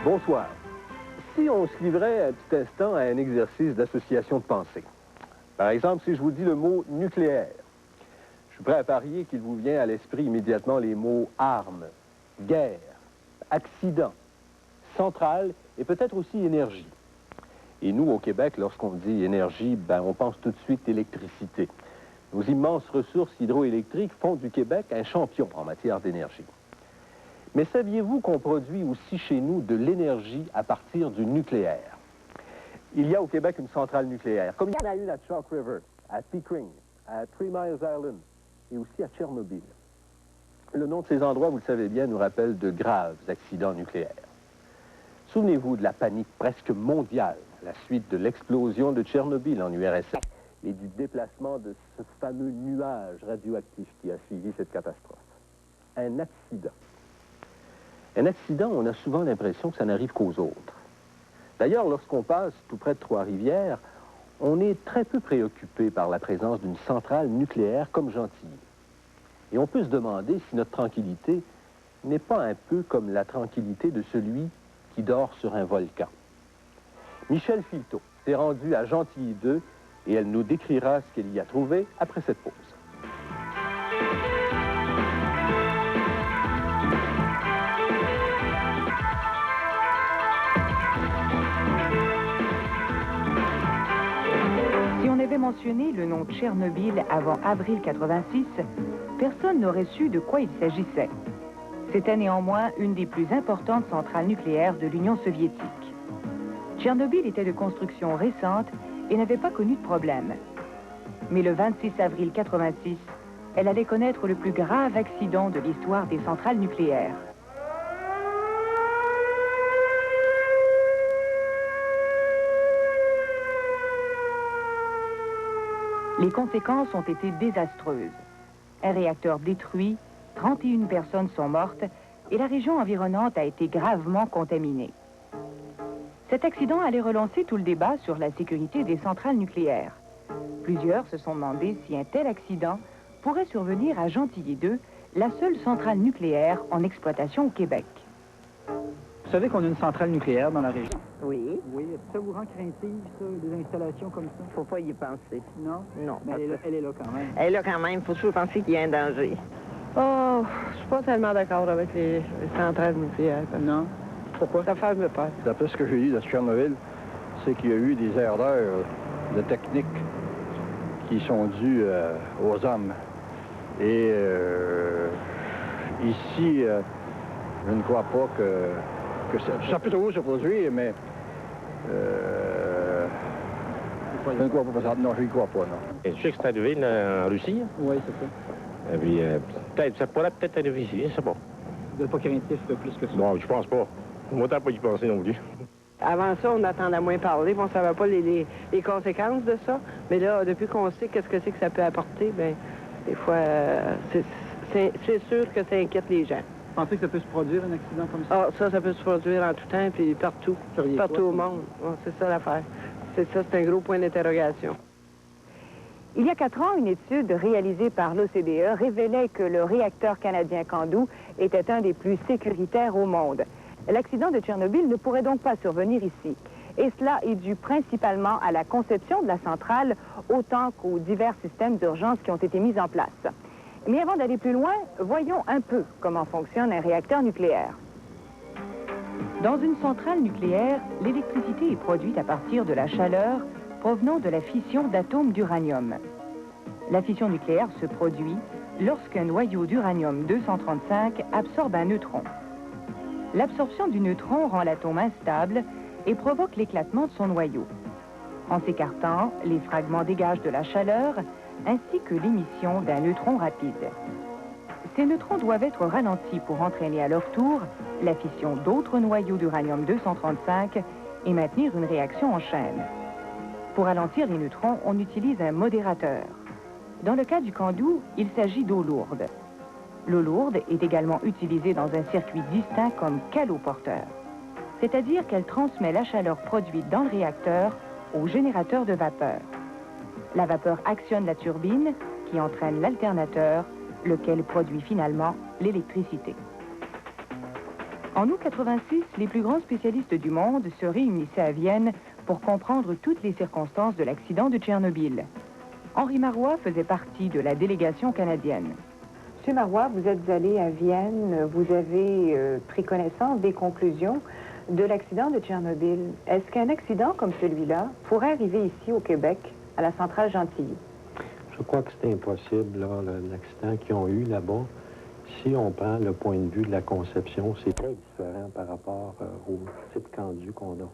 Bonsoir. Si on se livrait un petit instant à un exercice d'association de pensée. Par exemple, si je vous dis le mot nucléaire, je suis prêt à parier qu'il vous vient à l'esprit immédiatement les mots armes, guerre, accident, centrale et peut-être aussi énergie. Et nous, au Québec, lorsqu'on dit énergie, on pense tout de suite électricité. Nos immenses ressources hydroélectriques font du Québec un champion en matière d'énergie. Mais saviez-vous qu'on produit aussi chez nous de l'énergie à partir du nucléaire? Il y a au Québec une centrale nucléaire, comme il y en a une à Chalk River, à Pickering, à 3 Miles Island et aussi à Tchernobyl. Le nom de ces endroits, vous le savez bien, nous rappelle de graves accidents nucléaires. Souvenez-vous de la panique presque mondiale à la suite de l'explosion de Tchernobyl en URSS et du déplacement de ce fameux nuage radioactif qui a suivi cette catastrophe. Un accident. Un accident, on a souvent l'impression que ça n'arrive qu'aux autres. D'ailleurs, lorsqu'on passe tout près de Trois-Rivières, on est très peu préoccupé par la présence d'une centrale nucléaire comme Gentilly. Et on peut se demander si notre tranquillité n'est pas un peu comme la tranquillité de celui qui dort sur un volcan. Michel Filteau s'est rendue à Gentilly 2 et elle nous décrira ce qu'elle y a trouvé après cette pause. Si on avait mentionné le nom Tchernobyl avant avril 86, personne n'aurait su de quoi il s'agissait. C'était néanmoins une des plus importantes centrales nucléaires de l'Union soviétique. Tchernobyl était de construction récente et n'avait pas connu de problème. Mais le 26 avril 86, elle allait connaître le plus grave accident de l'histoire des centrales nucléaires. Les conséquences ont été désastreuses. Un réacteur détruit, 31 personnes sont mortes et la région environnante a été gravement contaminée. Cet accident allait relancer tout le débat sur la sécurité des centrales nucléaires. Plusieurs se sont demandé si un tel accident pourrait survenir à Gentilly 2, la seule centrale nucléaire en exploitation au Québec. Vous savez qu'on a une centrale nucléaire dans la région? Oui. Oui. Ça vous rend craintive, ça, des installations comme ça? Faut pas y penser. Non? Non. Mais elle est là quand même. Elle est là quand même. Faut toujours penser qu'il y a un danger. Oh, je suis pas tellement d'accord avec les centrales nucléaires. Non? Pourquoi? Ça fait me peur. D'après ce que j'ai lu de Tchernobyl, c'est qu'il y a eu des erreurs de technique qui sont dues aux hommes. Et ici, je ne crois pas que ça peut toujours se produire, mais je ne crois pas ça. Non, je n'y crois pas, non. Et je sais que c'est arrivé en Russie. Oui, c'est ça. Et puis, peut-être, ça pourrait peut-être arriver ici, je sais pas. Vous n'êtes pas craintif plus que ça? Bon, je pense pas. Moi, t'as pas y penser non plus. Avant ça, on attendait moins parler, on ne savait pas les conséquences de ça. Mais là, depuis qu'on sait qu'est-ce que c'est que ça peut apporter, bien, des fois, c'est sûr que ça inquiète les gens. Vous pensez que ça peut se produire, un accident comme ça? Ah, ça peut se produire en tout temps, puis partout. Partout au monde. Ouais, c'est ça l'affaire. C'est ça, c'est un gros point d'interrogation. Il y a 4 ans, une étude réalisée par l'OCDE révélait que le réacteur canadien Candu était un des plus sécuritaires au monde. L'accident de Tchernobyl ne pourrait donc pas survenir ici. Et cela est dû principalement à la conception de la centrale, autant qu'aux divers systèmes d'urgence qui ont été mis en place. Mais avant d'aller plus loin, voyons un peu comment fonctionne un réacteur nucléaire. Dans une centrale nucléaire, l'électricité est produite à partir de la chaleur provenant de la fission d'atomes d'uranium. La fission nucléaire se produit lorsqu'un noyau d'uranium-235 absorbe un neutron. L'absorption du neutron rend l'atome instable et provoque l'éclatement de son noyau. En s'écartant, les fragments dégagent de la chaleur ainsi que l'émission d'un neutron rapide. Ces neutrons doivent être ralentis pour entraîner à leur tour la fission d'autres noyaux d'uranium-235 et maintenir une réaction en chaîne. Pour ralentir les neutrons, on utilise un modérateur. Dans le cas du Candu, il s'agit d'eau lourde. L'eau lourde est également utilisée dans un circuit distinct comme caloporteur, c'est-à-dire qu'elle transmet la chaleur produite dans le réacteur au générateur de vapeur. La vapeur actionne la turbine qui entraîne l'alternateur, lequel produit finalement l'électricité. En août 86, les plus grands spécialistes du monde se réunissaient à Vienne pour comprendre toutes les circonstances de l'accident de Tchernobyl. Henri Marois faisait partie de la délégation canadienne. Monsieur Marois, vous êtes allé à Vienne, vous avez pris connaissance des conclusions de l'accident de Tchernobyl. Est-ce qu'un accident comme celui-là pourrait arriver ici au Québec, à la centrale Gentilly? Je crois que c'est impossible, l'accident qu'ils ont eu là-bas. Si on prend le point de vue de la conception, c'est très différent par rapport au type Candu qu'on a.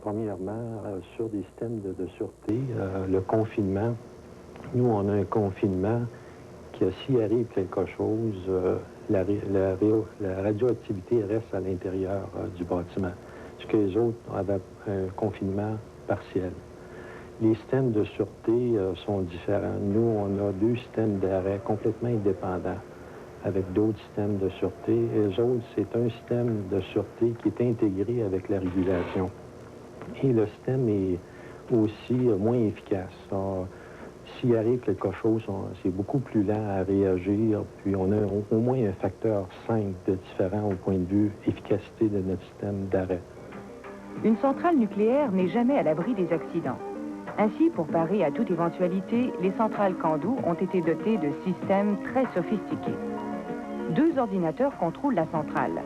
Premièrement, sur des systèmes de sûreté, le confinement, nous, on a un confinement que s'il arrive quelque chose, la radioactivité reste à l'intérieur du bâtiment, ce que les autres avaient un confinement partiel. Les systèmes de sûreté sont différents. Nous, on a deux systèmes d'arrêt complètement indépendants avec d'autres systèmes de sûreté. Les autres, c'est un système de sûreté qui est intégré avec la régulation. Et le système est aussi moins efficace. S'il arrive quelque chose, c'est beaucoup plus lent à réagir, puis on a au moins un facteur 5 de différent au point de vue efficacité de notre système d'arrêt. Une centrale nucléaire n'est jamais à l'abri des accidents. Ainsi, pour parer à toute éventualité, les centrales Candu ont été dotées de systèmes très sophistiqués. 2 ordinateurs contrôlent la centrale.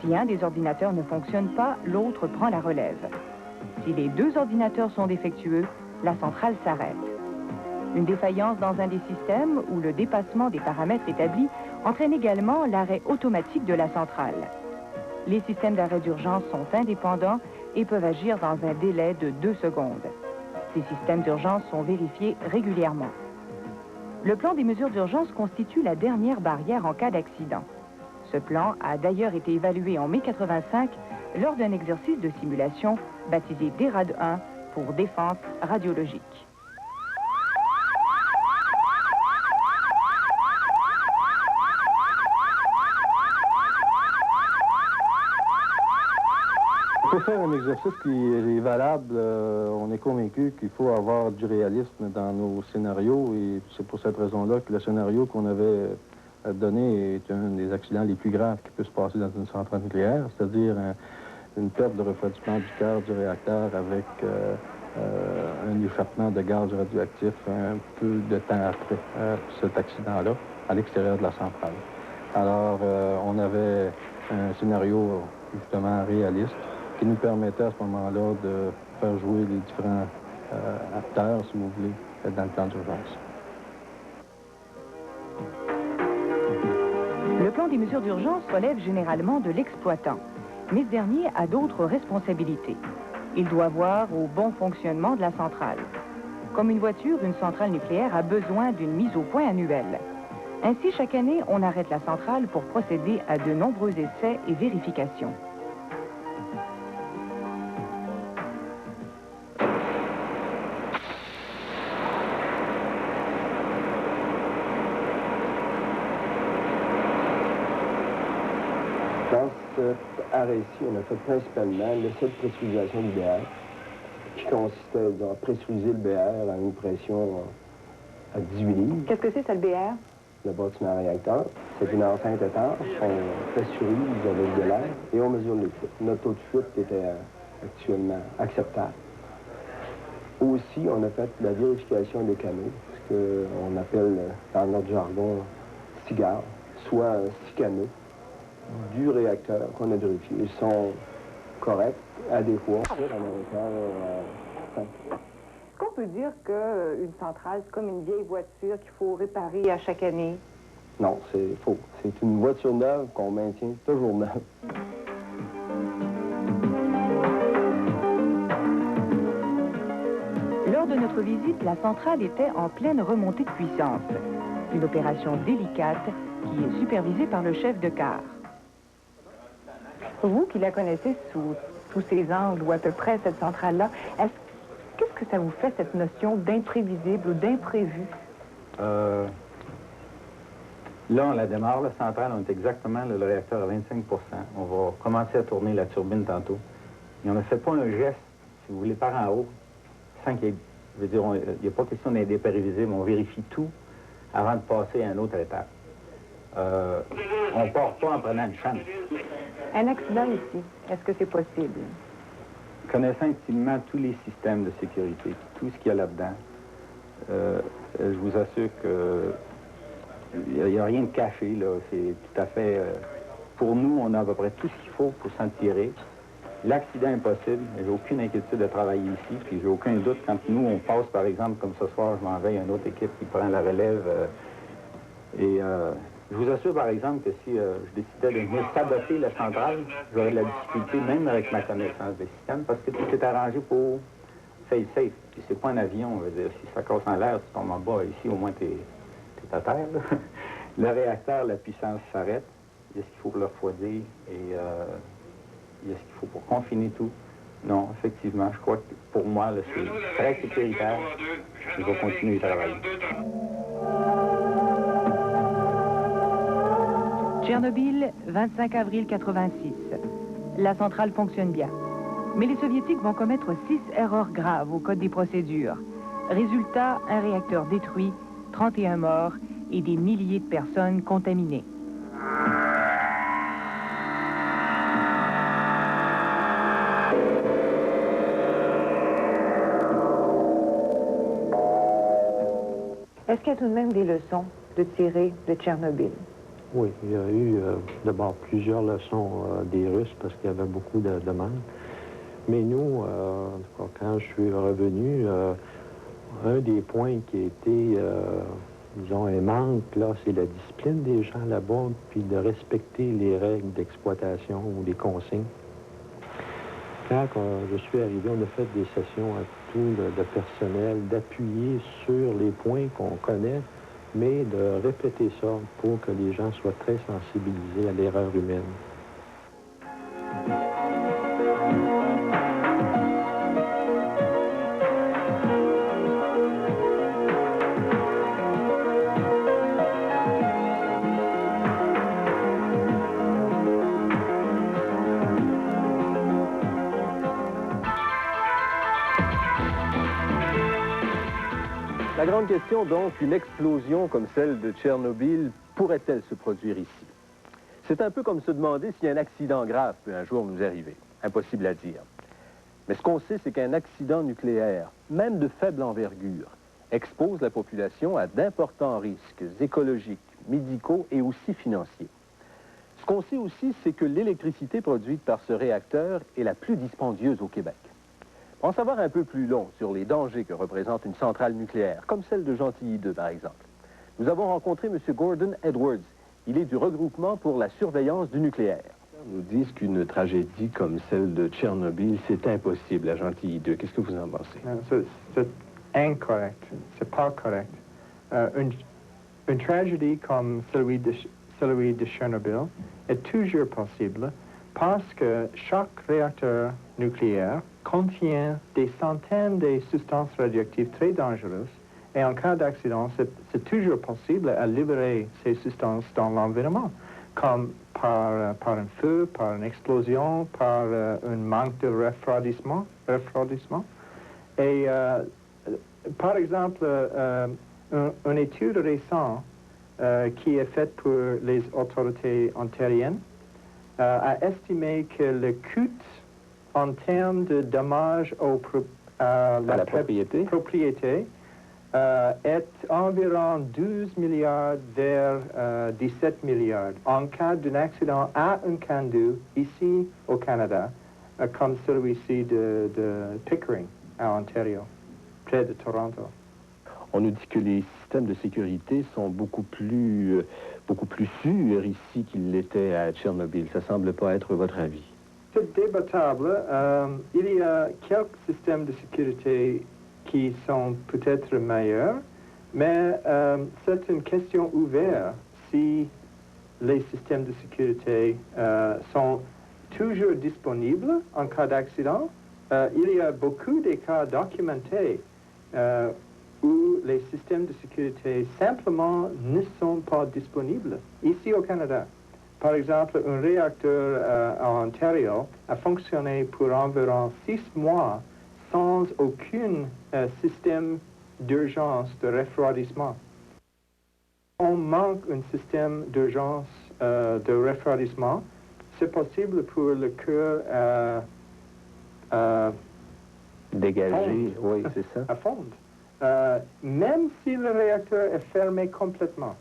Si un des ordinateurs ne fonctionne pas, l'autre prend la relève. Si les 2 ordinateurs sont défectueux, la centrale s'arrête. Une défaillance dans un des systèmes ou le dépassement des paramètres établis entraîne également l'arrêt automatique de la centrale. Les systèmes d'arrêt d'urgence sont indépendants et peuvent agir dans un délai de 2 secondes. Ces systèmes d'urgence sont vérifiés régulièrement. Le plan des mesures d'urgence constitue la dernière barrière en cas d'accident. Ce plan a d'ailleurs été évalué en mai 85 lors d'un exercice de simulation baptisé DERAD 1 pour défense radiologique. Pour faire un exercice qui est valable, on est convaincu qu'il faut avoir du réalisme dans nos scénarios et c'est pour cette raison-là que le scénario qu'on avait donné est un des accidents les plus graves qui peut se passer dans une centrale nucléaire, c'est-à-dire une perte de refroidissement du cœur du réacteur avec un échappement de gaz radioactif un peu de temps après cet accident-là, à l'extérieur de la centrale. Alors, on avait un scénario justement réaliste qui nous permettait à ce moment-là de faire jouer les différents acteurs, si vous voulez, dans le plan d'urgence. Le plan des mesures d'urgence relève généralement de l'exploitant, mais ce dernier a d'autres responsabilités. Il doit voir au bon fonctionnement de la centrale. Comme une voiture, une centrale nucléaire a besoin d'une mise au point annuelle. Ainsi, chaque année, on arrête la centrale pour procéder à de nombreux essais et vérifications. Dans cet arrêt-ci, on a fait principalement l'essai de pressurisation du BR, qui consistait à pressuriser le BR à une pression à 18 livres. Qu'est-ce que c'est, ça, le BR? Le bâtiment réacteur. C'est une enceinte étanche qu'on pressurise avec de l'air et on mesure les fuites. Notre taux de fuite était actuellement acceptable. Aussi, on a fait la vérification des canaux, ce qu'on appelle dans notre jargon cigare, soit 6 canaux du réacteur qu'on a vérifié. Ils sont corrects, adéquats. Est-ce qu'on peut dire qu'une centrale, c'est comme une vieille voiture qu'il faut réparer à chaque année? Non, c'est faux. C'est une voiture neuve qu'on maintient toujours neuve. Lors de notre visite, la centrale était en pleine remontée de puissance. Une opération délicate qui est supervisée par le chef de quart. Vous qui la connaissez sous tous ces angles ou à peu près cette centrale-là, qu'est-ce que ça vous fait, cette notion d'imprévisible ou d'imprévu? Là, on la démarre, la centrale, on est exactement le réacteur à 25 %. On va commencer à tourner la turbine tantôt. Et on ne fait pas un geste, si vous voulez, par en haut, sans qu'il y ait... Je veux dire, il n'y a pas question d'être imprévisible. On vérifie tout avant de passer à une autre étape. On ne part pas en prenant une chance. Un accident ici, est-ce que c'est possible? Connaissant intimement tous les systèmes de sécurité, tout ce qu'il y a là-dedans, je vous assure qu'il n'y a rien de caché, là. C'est tout à fait... pour nous, on a à peu près tout ce qu'il faut pour s'en tirer. L'accident est possible, j'ai aucune inquiétude de travailler ici, puis j'ai aucun doute quand nous, on passe, par exemple, comme ce soir, je m'en vais, il y a une autre équipe qui prend la relève. Je vous assure, par exemple, que si je décidais de venir saboter la centrale, j'aurais de la difficulté, même avec ma connaissance des systèmes, parce que tout est arrangé pour fail safe. Puis c'est pas un avion, on veut dire. Si ça casse en l'air, tu tombes en bas. Ici, au moins, t'es à terre, là. Le réacteur, la puissance s'arrête. Il y a ce qu'il faut pour le refroidir et il y a ce qu'il faut pour confiner tout. Non, effectivement, je crois que pour moi, c'est très sécuritaire. Je vais continuer à travailler. Tchernobyl, 25 avril 86. La centrale fonctionne bien. Mais les Soviétiques vont commettre 6 erreurs graves au code des procédures. Résultat, un réacteur détruit, 31 morts et des milliers de personnes contaminées. Est-ce qu'il y a tout de même des leçons de tirer de Tchernobyl? Oui, il y a eu d'abord plusieurs leçons des Russes parce qu'il y avait beaucoup de demandes. Mais nous, quand je suis revenu, un des points qui a été, disons, un manque, là, c'est la discipline des gens là-bas, puis de respecter les règles d'exploitation ou des consignes. Quand je suis arrivé, on a fait des sessions à tout de personnel, d'appuyer sur les points qu'on connaît, mais de répéter ça pour que les gens soient très sensibilisés à l'erreur humaine. La grande question, donc, une explosion comme celle de Tchernobyl pourrait-elle se produire ici? C'est un peu comme se demander si un accident grave peut un jour nous arriver. Impossible à dire. Mais ce qu'on sait, c'est qu'un accident nucléaire, même de faible envergure, expose la population à d'importants risques écologiques, médicaux et aussi financiers. Ce qu'on sait aussi, c'est que l'électricité produite par ce réacteur est la plus dispendieuse au Québec. Pour en savoir un peu plus long sur les dangers que représente une centrale nucléaire, comme celle de Gentilly 2 par exemple, nous avons rencontré M. Gordon Edwards. Il est du regroupement pour la surveillance du nucléaire. Ils nous disent qu'une tragédie comme celle de Tchernobyl, c'est impossible à Gentilly 2. Qu'est-ce que vous en pensez? C'est incorrect. C'est pas correct. Une tragédie comme celui de Tchernobyl est toujours possible parce que chaque réacteur nucléaire contient des centaines de substances radioactives très dangereuses et en cas d'accident, c'est toujours possible à libérer ces substances dans l'environnement, comme par un feu, par une explosion, par un manque de refroidissement. Et par exemple, une étude récente qui est faite pour les autorités ontariennes a estimé que le coût en termes de dommages à la propriété est environ 12 milliards vers 17 milliards en cas d'un accident à un CANDU ici au Canada, comme celui-ci de Pickering à Ontario, près de Toronto. On nous dit que les systèmes de sécurité sont beaucoup plus sûrs ici qu'ils l'étaient à Tchernobyl. Ça semble pas être votre avis. C'est débattable. Il y a quelques systèmes de sécurité qui sont peut-être meilleurs, mais c'est une question ouverte si les systèmes de sécurité sont toujours disponibles en cas d'accident. Il y a beaucoup de cas documentés où les systèmes de sécurité simplement ne sont pas disponibles ici au Canada. Par exemple, un réacteur en Ontario a fonctionné pour environ 6 mois sans aucun système d'urgence de refroidissement. On manque un système d'urgence de refroidissement. c'est possible pour le cœur Dégagé, oui, c'est ça. à fondre, même si le réacteur est fermé complètement.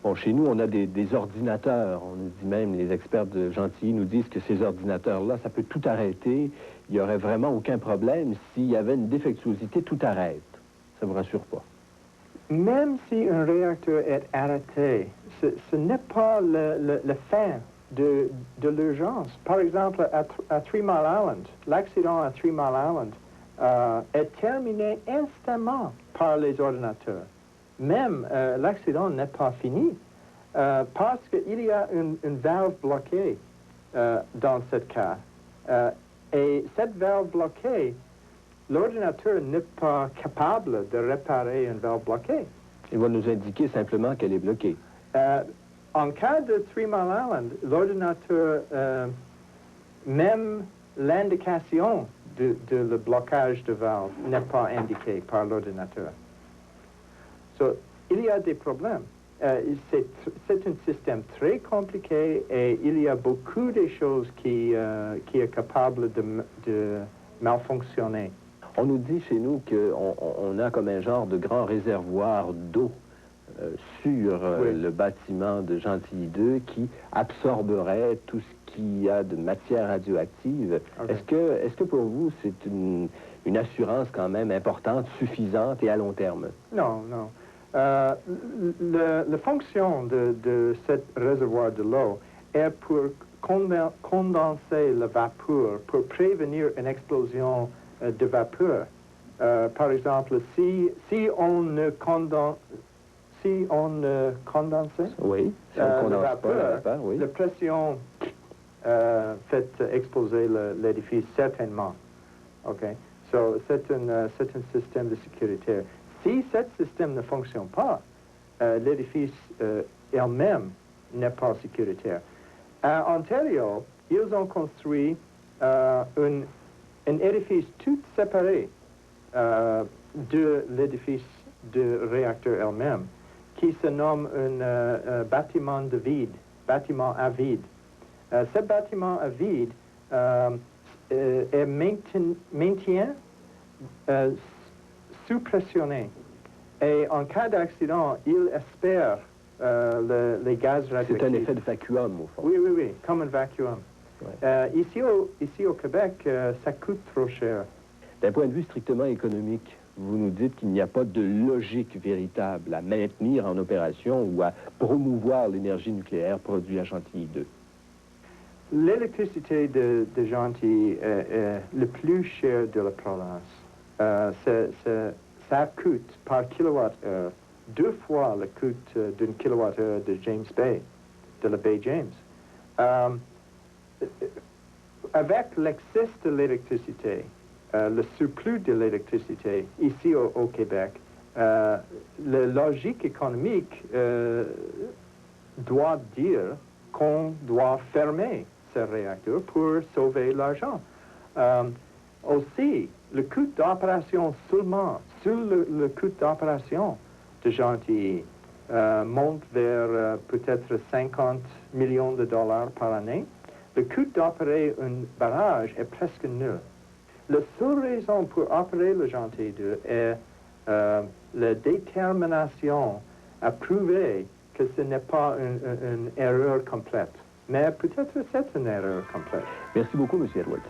Bon, chez nous, on a des ordinateurs. On nous dit même, les experts de Gentilly nous disent que ces ordinateurs-là, ça peut tout arrêter. Il n'y aurait vraiment aucun problème. S'il y avait une défectuosité, tout arrête. Ça ne vous rassure pas? Même si un réacteur est arrêté, ce n'est pas la fin de l'urgence. Par exemple, à 3 Mile Island, l'accident à 3 Mile Island est terminé instantanément par les ordinateurs. Même l'accident n'est pas fini parce qu'il y a une valve bloquée dans ce cas. Et cette valve bloquée, l'ordinateur n'est pas capable de réparer une valve bloquée. Il va nous indiquer simplement qu'elle est bloquée. En cas de 3 Mile Island, l'ordinateur, même l'indication de le blocage de valve n'est pas indiquée par l'ordinateur. So, il y a des problèmes. C'est un système très compliqué et il y a beaucoup de choses qui est capable de malfonctionner. On nous dit chez nous qu'on a comme un genre de grand réservoir d'eau sur le bâtiment de Gentilly 2 qui absorberait tout ce qu'il y a de matière radioactive. Okay. Est-ce que pour vous, c'est une assurance quand même importante, suffisante et à long terme? Non, non. La fonction de ce réservoir de l'eau est pour condenser la vapeur, pour prévenir une explosion de vapeur. Par exemple, si on ne condense oui, si on condense la vapeur, oui. La pression fait exploser l'édifice certainement. OK? So, c'est un système de sécurité. Si ce système ne fonctionne pas, l'édifice elle-même n'est pas sécuritaire. À Ontario, ils ont construit un édifice tout séparé de l'édifice de réacteur elle-même, qui se nomme un bâtiment de vide, bâtiment à vide. Ce bâtiment à vide est maintien sous-pressionné. Et en cas d'accident, il espère les gaz radioactifs. C'est un effet de vacuum, au fond. Oui, oui, oui, comme un vacuum. Ouais. Ici au Québec, ça coûte trop cher. D'un point de vue strictement économique, vous nous dites qu'il n'y a pas de logique véritable à maintenir en opération ou à promouvoir l'énergie nucléaire produite à Gentilly 2. L'électricité de Gentilly est le plus cher de la province. Ça coûte par kilowattheure 2 fois le coût d'une kilowattheure de James Bay, de la baie James. Avec l'excès de l'électricité, le surplus de l'électricité ici au Québec, la logique économique doit dire qu'on doit fermer ce réacteur pour sauver l'argent. Aussi, le coût d'opération seulement, sur le coût d'opération de Gentilly monte vers peut-être 50 millions de dollars par année. Le coût d'opérer un barrage est presque nul. La seule raison pour opérer le Gentilly 2 est la détermination à prouver que ce n'est pas une erreur complète. Mais peut-être c'est une erreur complète. Merci beaucoup, M. Edwards.